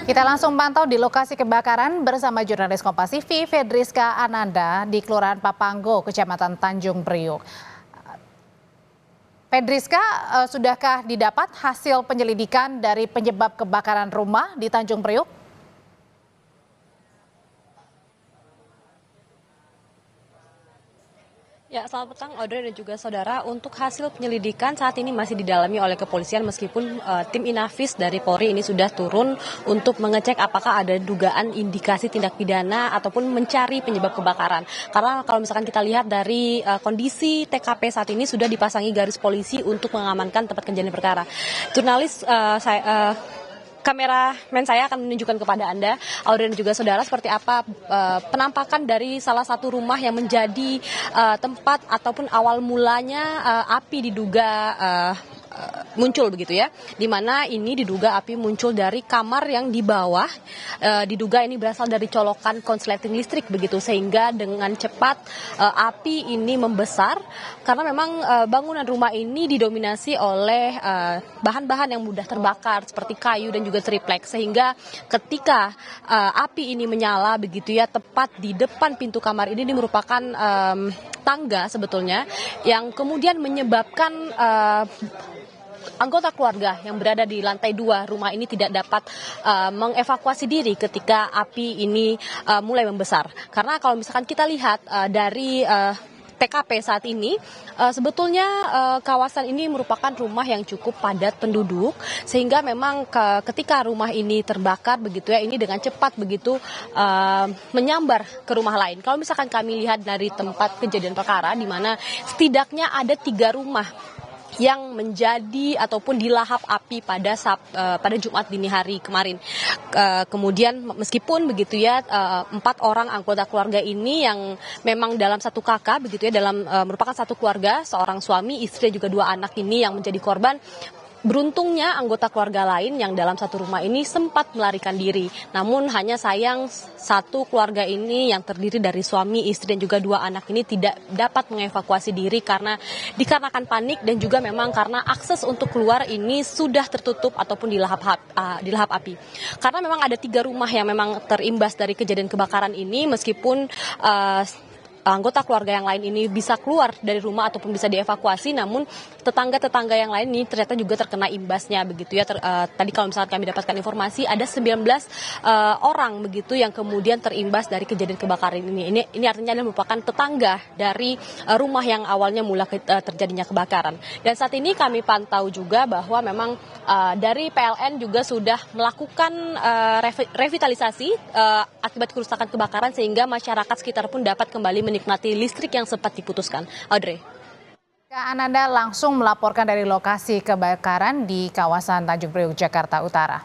Kita langsung pantau di lokasi kebakaran bersama jurnalis Kompas TV Fedriska Ananda di Kelurahan Papanggo, Kecamatan Tanjung Priok. Fedriska, sudahkah didapat hasil penyelidikan dari penyebab kebakaran rumah di Tanjung Priok? Ya, selamat petang Audrey dan juga saudara. Untuk hasil penyelidikan saat ini masih didalami oleh kepolisian meskipun tim Inafis dari Polri ini sudah turun untuk mengecek apakah ada dugaan indikasi tindak pidana ataupun mencari penyebab kebakaran. Karena kalau misalkan kita lihat dari kondisi TKP saat ini sudah dipasangi garis polisi untuk mengamankan tempat kejadian perkara. Jurnalis kameramen saya akan menunjukkan kepada Anda, Audrey dan juga saudara, seperti apa penampakan dari salah satu rumah yang menjadi tempat ataupun awal mulanya api diduga muncul begitu ya, di mana ini diduga api muncul dari kamar yang di bawah, diduga ini berasal dari colokan konsleting listrik begitu, sehingga dengan cepat api ini membesar karena memang bangunan rumah ini didominasi oleh bahan-bahan yang mudah terbakar seperti kayu dan juga triplek, sehingga ketika api ini menyala begitu ya, tepat di depan pintu kamar ini merupakan tangga sebetulnya yang kemudian menyebabkan anggota keluarga yang berada di lantai 2 rumah ini tidak dapat mengevakuasi diri ketika api ini mulai membesar. Karena kalau misalkan kita lihat dari TKP saat ini, sebetulnya kawasan ini merupakan rumah yang cukup padat penduduk, sehingga memang ketika rumah ini terbakar begitu ya, ini dengan cepat begitu menyambar ke rumah lain. Kalau misalkan kami lihat dari tempat kejadian perkara, di mana setidaknya ada 3 rumah yang menjadi ataupun dilahap api pada Jumat dini hari kemarin. Kemudian meskipun begitu ya, 4 orang anggota keluarga ini yang memang dalam satu kakak begitu ya, dalam merupakan satu keluarga, seorang suami, istri dan juga 2 anak ini yang menjadi korban. Beruntungnya anggota keluarga lain yang dalam satu rumah ini sempat melarikan diri. Namun hanya sayang satu keluarga ini yang terdiri dari suami, istri dan juga 2 anak ini tidak dapat mengevakuasi diri dikarenakan panik dan juga memang karena akses untuk keluar ini sudah tertutup ataupun dilahap api. Karena memang ada 3 rumah yang memang terimbas dari kejadian kebakaran ini, meskipun anggota keluarga yang lain ini bisa keluar dari rumah ataupun bisa dievakuasi, namun tetangga-tetangga yang lain ini ternyata juga terkena imbasnya begitu ya. Tadi kalau misalkan kami dapatkan informasi ada 19 orang begitu yang kemudian terimbas dari kejadian kebakaran ini. Ini artinya adalah merupakan tetangga dari rumah yang awalnya mula terjadinya kebakaran. Dan saat ini kami pantau juga bahwa memang dari PLN juga sudah melakukan revitalisasi akibat kerusakan kebakaran, sehingga masyarakat sekitar pun dapat kembali menikmati listrik yang sempat diputuskan. Audrey. Ananda langsung melaporkan dari lokasi kebakaran di kawasan Tanjung Priok, Jakarta Utara.